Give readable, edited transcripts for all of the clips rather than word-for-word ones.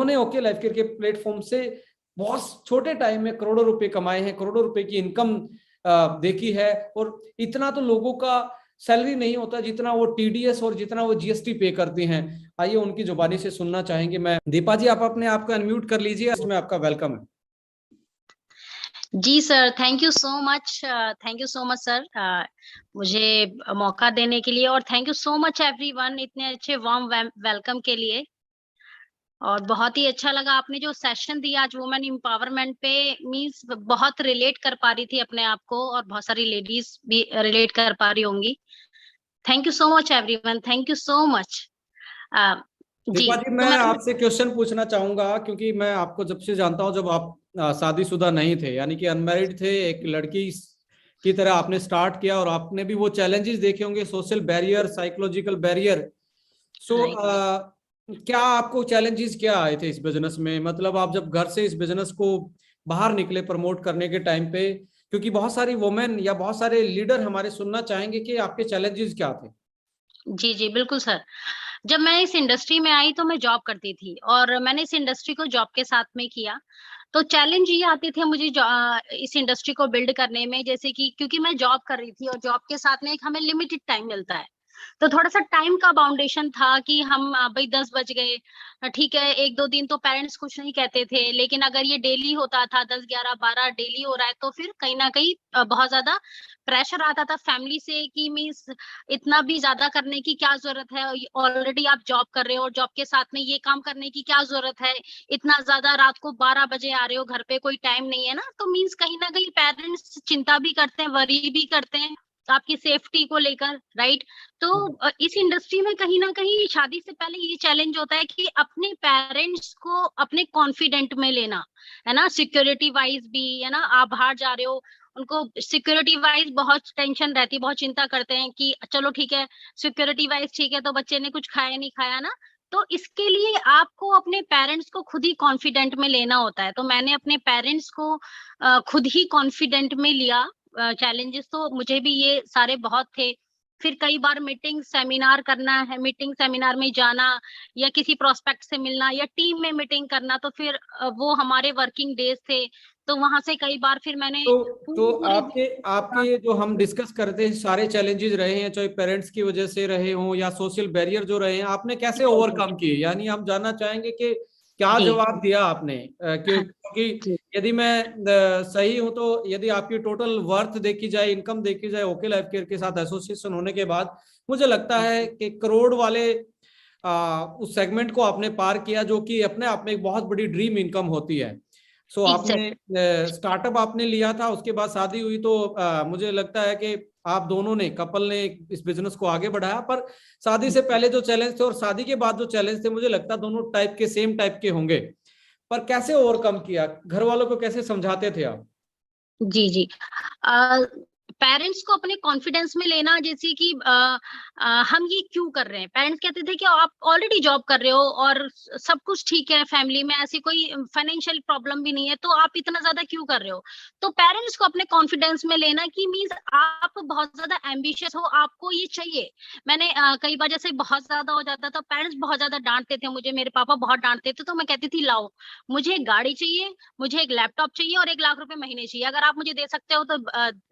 जिन्होंने okay life care के platform से बहुत छोटे टाइम में करोड़ों रुपए कमाए हैं, करोड़ों रुपए की इनकम देखी है। और इतना तो लोगों का सैलरी नहीं होता जितना वो टीडीएस और जितना वो जीएसटी पे करती हैं। आइए उनकी जुबानी से सुनना चाहेंगे। मैं दीपा जी, आप अपने आप को अनम्यूट कर लीजिए, इसमें आपका वेलकम है। जी sir, thank you so much. Thank you so much sir, मुझे मौका देने के लिए, और thank you so much everyone इतने अच्छे वार्म वेलकम के लिए। और बहुत ही अच्छा लगा आपने जो सेशन दिया आज वुमेन एम्पावरमेंट पे, मींस बहुत रिलेट कर पा रही थी अपने आप को, और बहुत सारी लेडीज भी रिलेट कर पा रही होंगी। Thank you so much everyone, thank you so much. जी दीपा जी, तो मैं आपसे क्वेश्चन पूछना चाहूंगा, क्योंकि मैं आपको जब से जानता हूं, जब आप शादीशुदा नहीं थे, यानी कि अनमैरिड थे, एक लड़की की तरह आपने स्टार्ट किया, और आपने भी वो चैलेंजेस देखे होंगे, सोशल बैरियर, साइकोलॉजिकल बैरियर। सो क्या आपको चैलेंजेस क्या आए थे इस बिजनेस में? मतलब आप जब घर से इस बिजनेस को बाहर निकले प्रमोट करने के टाइम पे, क्योंकि बहुत सारी वुमेन या बहुत सारे लीडर हमारे सुनना चाहेंगे कि आपके चैलेंजेस क्या थे। जी जी बिल्कुल सर। जब मैं इस इंडस्ट्री में आई तो मैं जॉब करती थी, और मैंने इस इंडस्ट्री को जॉब के साथ में किया। तो चैलेंज ये आते थे मुझे इस इंडस्ट्री को बिल्ड करने में, जैसे कि क्योंकि मैं जॉब कर रही थी और जॉब के साथ में एक हमें लिमिटेड टाइम मिलता है। तो थोड़ा सा टाइम का बाउंडेशन था कि हम भाई 10 बज गए, ठीक है, एक दो दिन तो पेरेंट्स कुछ नहीं कहते थे, लेकिन अगर ये डेली होता था, 10 11 12 डेली हो रहा है, तो फिर कहीं ना कहीं बहुत ज्यादा प्रेशर आता था फैमिली से कि मीन्स इतना भी ज्यादा करने की क्या जरूरत है, ऑलरेडी आप जॉब कर रहे हो और जॉब के साथ में ये काम करने की क्या जरूरत है, इतना ज्यादा रात को 12 बजे आ रहे हो, घर पे कोई टाइम नहीं है ना। तो मीन्स कहीं ना कहीं पेरेंट्स चिंता भी करते हैं, वरी भी करते हैं आपकी सेफ्टी को लेकर, राइट। तो इस इंडस्ट्री में कहीं ना कहीं शादी से पहले ये चैलेंज होता है कि अपने पेरेंट्स को अपने कॉन्फिडेंट में लेना, है ना, सिक्योरिटी वाइज भी, है ना, आप बाहर जा रहे हो, उनको सिक्योरिटी वाइज बहुत टेंशन रहती है, बहुत चिंता करते हैं कि चलो ठीक है, सिक्योरिटी वाइज ठीक है, तो बच्चे ने कुछ खाया नहीं खाया ना। तो इसके लिए आपको अपने पेरेंट्स को खुद ही कॉन्फिडेंट में लेना होता है। तो मैंने अपने पेरेंट्स को खुद ही कॉन्फिडेंट में लिया। चैलेंजेस तो मुझे भी ये सारे बहुत थे। फिर कई बार मीटिंग सेमिनार करना है, मीटिंग सेमिनार में जाना, या किसी प्रोस्पेक्ट से मिलना, या टीम में मीटिंग करना, तो फिर वो हमारे वर्किंग डेज थे। तो वहां से कई बार फिर मैंने तो पूरे आपके आपके ये जो हम डिस्कस करते हैं सारे चैलेंजेस रहे हैं, चाहे पेरेंट्स की वजह से रहे हों या सोशल बैरियर जो रहे हैं, आपने कैसे ओवरकम किए? यानी हम जानना चाहेंगे कि क्या जी जवाब दिया आपने। क्योंकि यदि मैं सही हूं, तो यदि आपकी टोटल वर्थ देखी जाए, इनकम देखी जाए, ओके लाइफ केयर के साथ एसोसिएशन होने के बाद, मुझे लगता है कि करोड़ वाले उस सेगमेंट को आपने पार किया, जो कि अपने आप में एक बहुत बड़ी ड्रीम इनकम होती है। सो आपने स्टार्टअप आपने लिया था, उसके बाद शादी हुई, तो मुझे लगता है कि आप दोनों ने, कपल ने इस बिजनेस को आगे बढ़ाया। पर शादी से पहले जो चैलेंज थे और शादी के बाद जो चैलेंज थे, मुझे लगता है दोनों टाइप के, सेम टाइप के होंगे। पर कैसे ओवरकम किया? घर वालों को कैसे समझाते थे आप? जी जी पेरेंट्स को अपने कॉन्फिडेंस में लेना, जैसे कि हम ये क्यों कर रहे हैं। पेरेंट्स कहते थे कि आप ऑलरेडी जॉब कर रहे हो और सब कुछ ठीक है, फैमिली में ऐसी कोई फाइनेंशियल प्रॉब्लम भी नहीं है, तो आप इतना ज्यादा क्यों कर रहे हो। तो पेरेंट्स को अपने कॉन्फिडेंस में लेना कि मीन्स आप बहुत ज्यादा एम्बिशियस हो, आपको ये चाहिए। मैंने कई बार जैसे बहुत ज्यादा हो जाता था, पेरेंट्स बहुत ज्यादा डांटते थे मुझे, मेरे पापा बहुत डांटते थे, तो मैं कहती थी लाओ, मुझे एक गाड़ी चाहिए, मुझे एक लैपटॉप चाहिए, और 1 लाख रुपए महीने चाहिए, अगर आप मुझे दे सकते हो तो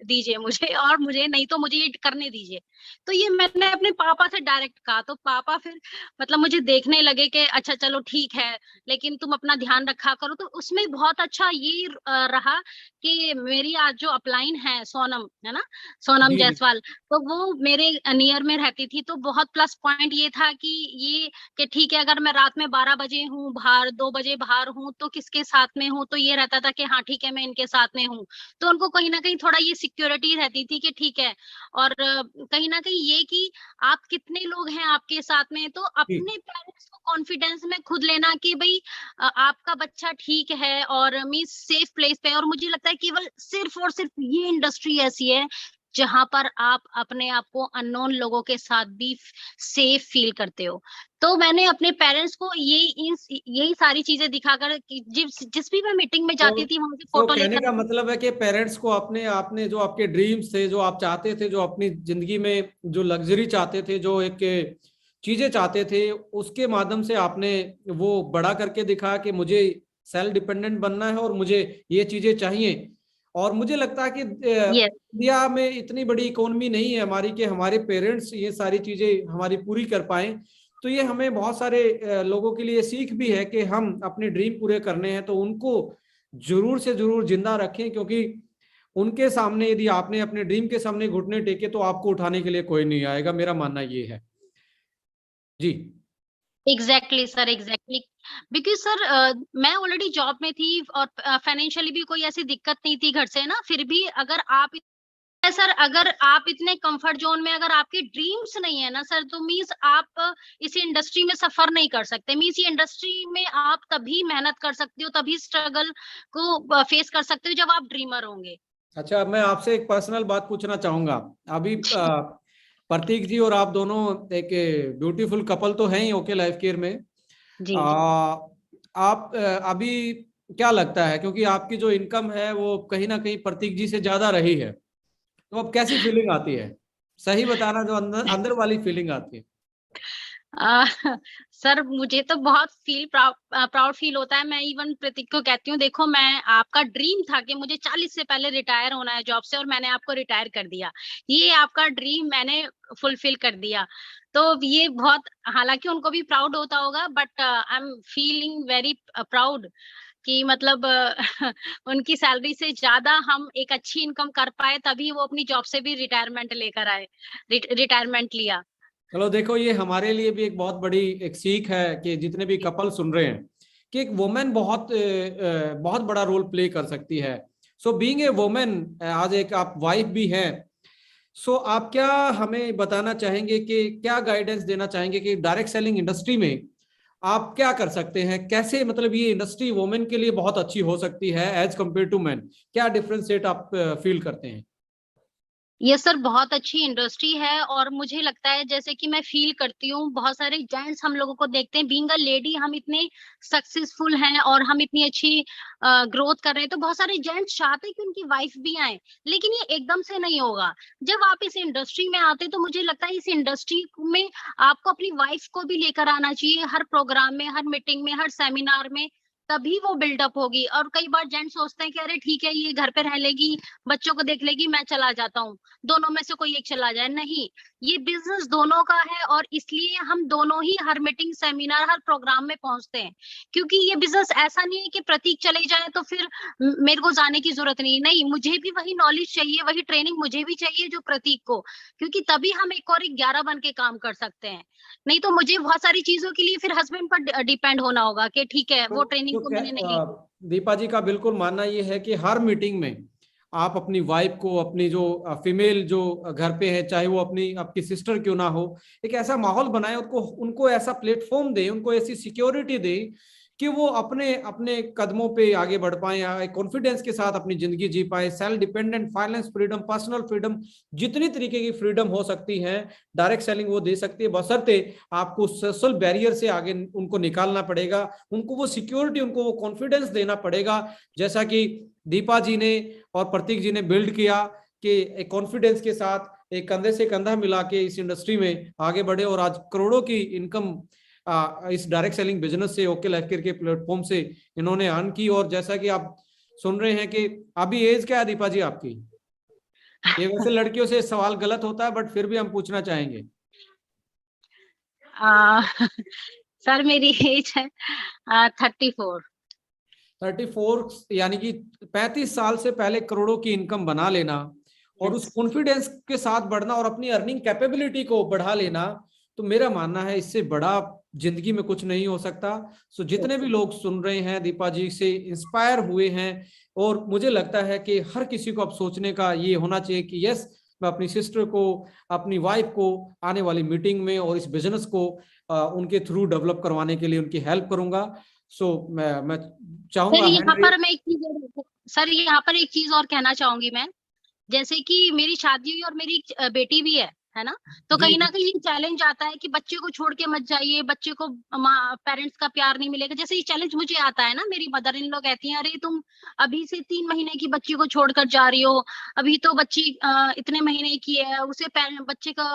दीजिए मुझे, और मुझे नहीं तो मुझे ये करने दीजिए। तो ये मैंने अपने पापा से डायरेक्ट कहा, तो पापा फिर मतलब मुझे देखने लगे कि अच्छा चलो ठीक है, लेकिन तुम अपना ध्यान रखा करो। तो उसमें बहुत अच्छा ये रहा कि मेरी आज जो अपलाइन है सोनम, है ना, सोनम जी जी। जायसवाल, तो वो मेरे नियर में रहती थी। तो बहुत प्लस पॉइंट ये था कि ये कि ठीक है, अगर मैं रात में 12 बजे हूँ बाहर, 2 बजे बाहर हूँ, तो किसके साथ में हूँ, तो ये रहता था कि हाँ ठीक है मैं इनके साथ में हूँ। तो उनको कहीं ना कहीं थोड़ा ये सिक्योरिटी रहती थी कि ठीक है। और कहीं ना कहीं ये कि आप कितने लोग हैं आपके साथ में, तो जी। अपने पेरेंट्स को कॉन्फिडेंस में खुद लेना कि भाई आपका बच्चा ठीक है और मींस सेफ प्लेस पे है। और मुझे लगता है केवल सिर्फ और सिर्फ ये इंडस्ट्री ऐसी है जहां पर आप अपने आप को अननोन लोगों के साथ भी सेफ फील करते हो। तो मैंने अपने पेरेंट्स को यही सारी चीजें दिखाकर कि जिस भी मैं मीटिंग में तो जाती थी वहां से तो फोटो कहने लेकर। का मतलब है कि पेरेंट्स को अपने, आपने जो आपके ड्रीम्स थे, जो आप चाहते थे, जो अपनी जिंदगी में जो लग्जरी चाहते थे, जो एक चीजें चाहते थे, उसके माध्यम से आपने वो बड़ा करके दिखाया कि मुझे सेल्फ डिपेंडेंट बनना है और मुझे ये चीजें चाहिए। और मुझे लगता है कि यस। इंडिया में इतनी बड़ी इकोनॉमी नहीं है हमारी कि हमारे पेरेंट्स ये सारी चीजें हमारी पूरी कर पाए। तो ये हमें बहुत सारे लोगों के लिए सीख भी है कि हम अपने ड्रीम पूरे करने हैं तो उनको जरूर से जरूर जिंदा रखें, क्योंकि उनके सामने यदि आपने अपने ड्रीम के सामने घुटने टेके तो आपको उठाने के लिए कोई नहीं आएगा। मेरा मानना ये है। जी। Exactly sir, exactly. Because sir मैं ऑलरेडी जॉब में थी और फाइनेंशियली भी कोई ऐसी दिक्कत नहीं थी घर से ना, फिर भी अगर आप सर, अगर आप इतने कंफर्ट जोन में, अगर आपके ड्रीम्स नहीं है ना सर, तो मीन्स आप इस इंडस्ट्री में सफर नहीं कर सकते। मीन्स ये इंडस्ट्री में आप तभी मेहनत कर सकते हो, तभी स्ट्रगल को फेस कर सकते हो जब आप ड्रीमर होंगे। अच्छा, मैं आपसे एक पर्सनल बात पूछना चाहूंगा। अभी प्रतीक जी और आप दोनों एक ब्यूटीफुल कपल तो हैं ही ओके लाइफ केयर में। जी। आप अभी क्या लगता है, क्योंकि आपकी जो इनकम है वो कहीं ना कहीं प्रतीक जी से ज्यादा रही है, तो अब कैसी फीलिंग आती है? सही बताना, जो अंदर अंदर वाली फीलिंग आती है। आ, सर मुझे तो बहुत प्राउड फील होता है। मैं इवन प्रतीक को कहती हूँ, देखो मैं, आपका ड्रीम था कि मुझे 40 से पहले रिटायर होना है जॉब से, और मैंने आपको रिटायर कर दिया। ये आपका ड्रीम मैंने फुलफिल कर दिया। तो ये बहुत, हालांकि उनको भी प्राउड होता होगा, but I am feeling very proud कि मतलब उनकी सैलरी से ज्यादा हम एक अच्छी इनकम कर पाए, तभी वो अपनी जॉब से भी रिटायरमेंट लेकर आए, रिटायरमेंट लिया। चलो देखो, ये हमारे लिए भी एक बहुत बड़ी एक सीख है कि जितने भी कपल सुन रहे हैं कि एक वुमेन बहुत बड़ा रोल प्ले कर सकती है। सो बीइंग ए वुमेन, आज एक आप वाइफ भी हैं, सो आप क्या हमें बताना चाहेंगे कि क्या गाइडेंस देना चाहेंगे कि डायरेक्ट सेलिंग इंडस्ट्री में आप क्या कर सकते हैं? कैसे मतलब ये इंडस्ट्री वुमेन के लिए बहुत अच्छी हो सकती है एज कंपेयर टू मैन? क्या डिफरेंशिएट आप फील करते हैं? ये सर बहुत अच्छी इंडस्ट्री है, और मुझे लगता है जैसे कि मैं फील करती हूँ, बहुत सारे जेंट्स हम लोगों को देखते हैं, बीइंग अ लेडी हम इतने सक्सेसफुल हैं और हम इतनी अच्छी ग्रोथ कर रहे हैं, तो बहुत सारे जेंट्स चाहते हैं कि उनकी वाइफ भी आए। लेकिन ये एकदम से नहीं होगा। जब आप इस इंडस्ट्री में आते हैं तो मुझे लगता है इस इंडस्ट्री में आपको अपनी वाइफ को भी लेकर आना चाहिए, हर प्रोग्राम में, हर मीटिंग में, हर सेमिनार में, तभी वो बिल्डअप होगी। और कई बार जेंट्स सोचते हैं कि अरे ठीक है, ये घर पे रह लेगी, बच्चों को देख लेगी, मैं चला जाता हूँ, दोनों में से कोई एक चला जाए। नहीं, ये बिजनेस दोनों का है, और इसलिए हम दोनों ही हर मीटिंग, सेमिनार, हर प्रोग्राम में पहुंचते हैं। क्योंकि ये बिजनेस ऐसा नहीं है कि प्रतीक चले जाए तो फिर मेरे को जाने की जरूरत नहीं। नहीं, मुझे भी वही नॉलेज चाहिए, वही ट्रेनिंग मुझे भी चाहिए जो प्रतीक को, क्योंकि तभी हम एक और एक 11 बन के काम कर सकते हैं। नहीं तो मुझे बहुत सारी चीजों के लिए फिर हस्बैंड पर डिपेंड होना होगा कि ठीक है, वो ट्रेनिंग तो मैंने नहीं ली। दीपा जी का बिल्कुल मानना ये है कि हर मीटिंग में आप अपनी वाइफ को, अपनी जो फीमेल जो घर पे है, चाहे वो अपनी आपकी सिस्टर क्यों ना हो, एक ऐसा माहौल बनाए, उनको उनको ऐसा प्लेटफॉर्म दे, उनको ऐसी सिक्योरिटी दे कि वो अपने अपने कदमों पे आगे बढ़ पाए, या कॉन्फिडेंस के साथ अपनी जिंदगी जी पाए। Self dependent, finance freedom, personal freedom, जितनी तरीके की फ्रीडम हो सकती है डायरेक्ट सेलिंग वो दे सकती है, बशर्ते आपको सोशल बैरियर से आगे उनको निकालना पड़ेगा, उनको वो सिक्योरिटी, उनको वो कॉन्फिडेंस देना पड़ेगा, जैसा कि दीपा जी ने और प्रतीक जी ने बिल्ड किया कि एक कॉन्फिडेंस के साथ एक कंधे से कंधा मिला के इस इंडस्ट्री में आगे बढ़े, और आज करोड़ों की इनकम इस डायरेक्ट सेलिंग बिजनेस से, ओके लाइफ केयर के प्लेटफॉर्म से इन्होंने अर्न की। और जैसा कि आप सुन रहे हैं कि अभी एज क्या है दीपा जी आपकी? ये वैसे लड़कियों से सवाल गलत होता है, बट फिर भी हम पूछना चाहेंगे। आ, सर मेरी एज है 34। 34, यानी कि 35 साल से पहले करोड़ों की इनकम बना लेना और उस यस। कॉन्फिडेंस के साथ बढ़ना और अपनी अर्निंग कैपेबिलिटी को बढ़ा लेना, तो मेरा मानना है इससे बड़ा जिंदगी में कुछ नहीं हो सकता। सो जितने भी लोग सुन रहे हैं दीपा जी से इंस्पायर हुए हैं, और मुझे लगता है कि हर किसी को अब सोचने का ये होना चाहिए कि यस, मैं अपनी सिस्टर को, अपनी वाइफ को आने वाली मीटिंग में और इस बिजनेस को उनके थ्रू डेवलप करवाने के लिए उनकी हेल्प करूंगा। सो मैं सर चाहूंगा यहाँ हैंड। पर मैं एक चीज सर यहाँ पर एक चीज और कहना चाहूंगी मैं। जैसे कि मेरी शादी हुई और मेरी एक बेटी भी है ना, तो जी कहीं ना जी। कहीं ये चैलेंज आता है कि बच्चे को छोड़ के मत जाइए, बच्चे को पेरेंट्स का प्यार नहीं मिलेगा। जैसे ये चैलेंज मुझे आता है ना, मेरी मदर इन लॉ कहती हैं, अरे तुम अभी से 3 महीने की बच्ची को छोड़कर जा रही हो, अभी तो बच्ची इतने महीने की है, उसे बच्चे का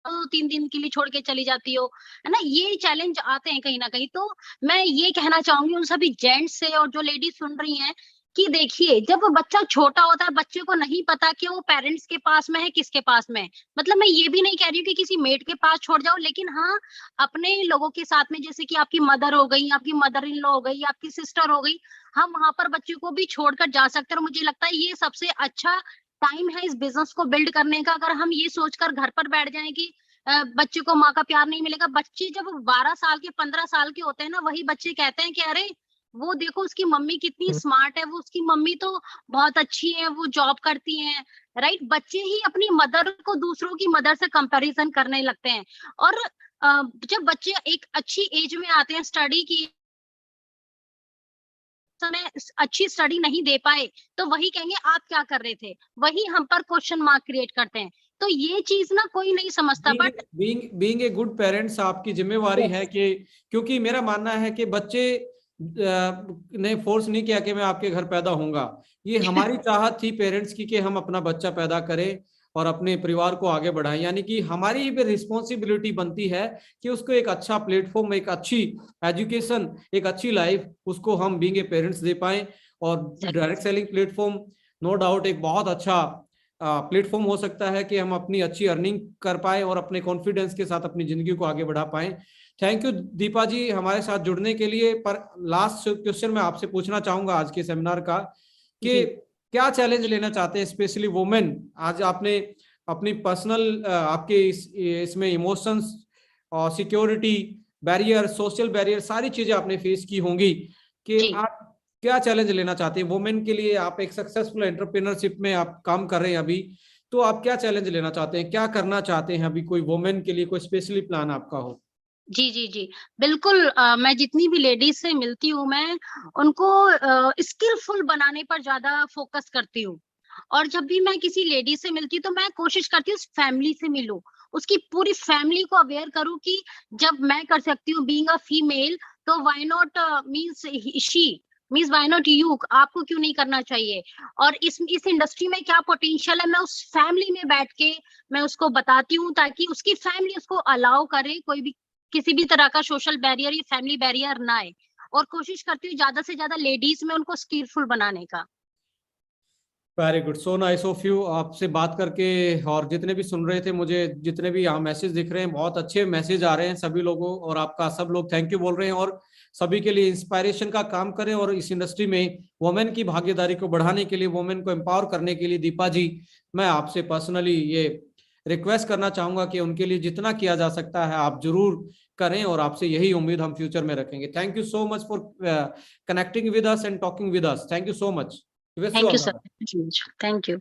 तो 3 दिन के लिए छोड़ के चली जाती हो, है ना? ये चैलेंज आते हैं कहीं न कहीं। तो मैं ये कहना चाहूँगी उन सभी जेंट्स से और जो लेडीज़ सुन रही हैं कि देखिए, जब वो बच्चा छोटा होता है, बच्चे को नहीं पता कि वो पेरेंट्स के पास में है, किसके पास में है। मतलब मैं ये भी नहीं कह रही हूँ कि किसी मेड के पास छोड़ जाओ, लेकिन हाँ, अपने लोगों के साथ में, जैसे कि आपकी मदर हो गई, आपकी मदर इन लॉ हो गई, आपकी सिस्टर हो गई, हम वहाँ पर बच्चे को भी छोड़कर जा सकते हैं और मुझे लगता है ये सबसे अच्छा टाइम है इस बिज़नेस को बिल्ड करने का। अगर हम ये सोचकर घर पर बैठ जाएँ कि बच्चे को माँ का प्यार नहीं मिलेगा, बच्चे जब 12 साल के, 15 साल के होते हैं ना, वही बच्चे कहते हैं कि अरे! वो देखो उसकी मम्मी कितनी स्मार्ट है, वो उसकी मम्मी तो बहुत अच्छी है, वो जॉब करती हैं, राइट? बच्चे ही अपनी मदर को दूसरों की मदर से कंपैरिज़न करने लगते हैं और जब बच्चे एक अच्छी एज में आते हैं, स्टडी की समय अच्छी स्टडी नहीं दे पाए, तो वही कहेंगे आप क्या कर रहे थे? वही हम पर क्वेश्चन मार्क क्रिएट करते हैं। तो ये चीज़ ना कोई नहीं समझता being but being being a good parents आपकी जिम्मेवारी है यस, कि, क्योंकि मेरा मानना है कि बच्चे ने फोर्स नहीं किया कि मैं आपके घर पैदा होऊंगा। ये हमारी चाहत थी पेरेंट्स की कि हम अपना बच्चा पैदा करें और अपने परिवार को आगे बढ़ाएं, यानी कि हमारी भी रिस्पॉन्सिबिलिटी बनती है कि उसको एक अच्छा प्लेटफॉर्म, एक अच्छी एजुकेशन, एक अच्छी लाइफ उसको हम बीइंग ए पेरेंट्स दे पाएं। और direct selling platform no doubt एक बहुत अच्छा प्लेटफॉर्म हो सकता है कि हम अपनी अच्छी अर्निंग कर पाए और अपने कॉन्फिडेंस के साथ अपनी जिंदगी को आगे बढ़ा पाए। थैंक यू दीपा जी हमारे साथ जुड़ने के लिए। पर लास्ट क्वेश्चन मैं आपसे पूछना चाहूंगा आज के सेमिनार का कि जी। क्या चैलेंज लेना चाहते हैं स्पेशली वुमेन। आज आपने अपनी पर्सनल आपके इसमें इमोशंस और सिक्योरिटी बैरियर, सोशल बैरियर, सारी चीजें आपने फेस की होंगी कि जी। आप क्या चैलेंज लेना चाहते हैं वुमेन के लिए। आप एक सक्सेसफुल एंटरप्रेन्योरशिप में आप काम कर रहे हैं अभी, तो आप क्या चैलेंज लेना चाहते हैं, क्या करना चाहते हैं अभी, कोई वुमेन के लिए कोई स्पेशली प्लान आपका हो। जी, जी, जी। बिल्कुल मैं जितनी भी लेडीज़ से मिलती हूँ, मैं उनको स्किलफुल बनाने पर ज़्यादा फ़ोकस करती हूँ। और जब भी मैं किसी लेडीज़ से मिलती हूँ, तो मैं कोशिश करती हूँ उस फैमिली से मिलूँ, उसकी पूरी फैमिली को अवेयर करूँ कि जब मैं कर सकती हूँ बीइंग अ फीमेल, तो why not means she means why not you, आपको क्यों नहीं करना चाहिए? और इस इंडस्ट्री में क्या पोटेंशियल है, मैं उस फैमिली में बैठ के मैं उसको बताती हूँ ताकि उसकी फैमिली उसको अलाउ करे, कोई भी किसी भी तरह का सोशल बैरियर या फैमिली बैरियर ना आए। और कोशिश करती हूँ ज्यादा से ज्यादा लेडीज में उनको स्किलफुल बनाने का। Very good, so nice of you आपसे बात करके। और जितने भी सुन रहे थे, मुझे जितने भी यहाँ मैसेज दिख रहे हैं, बहुत अच्छे मैसेज आ रहे हैं सभी लोगों, और आपका सब लोग थैंक यू बोल रहे हैं और सभी के लिए इंस्पायरेशन का काम करें। और इस इंडस्ट्री में वुमेन की भागीदारी को बढ़ाने के लिए, वुमेन को एम्पावर करने के लिए दीपा जी, मैं आपसे पर्सनली ये रिक्वेस्ट करना चाहूंगा कि उनके लिए जितना किया जा सकता है आप जरूर करें, और आपसे यही उम्मीद हम फ्यूचर में रखेंगे। Thank you so much for connecting with us and talking with us. Thank you so much. Wish you thank you all the sir. Best. Thank you.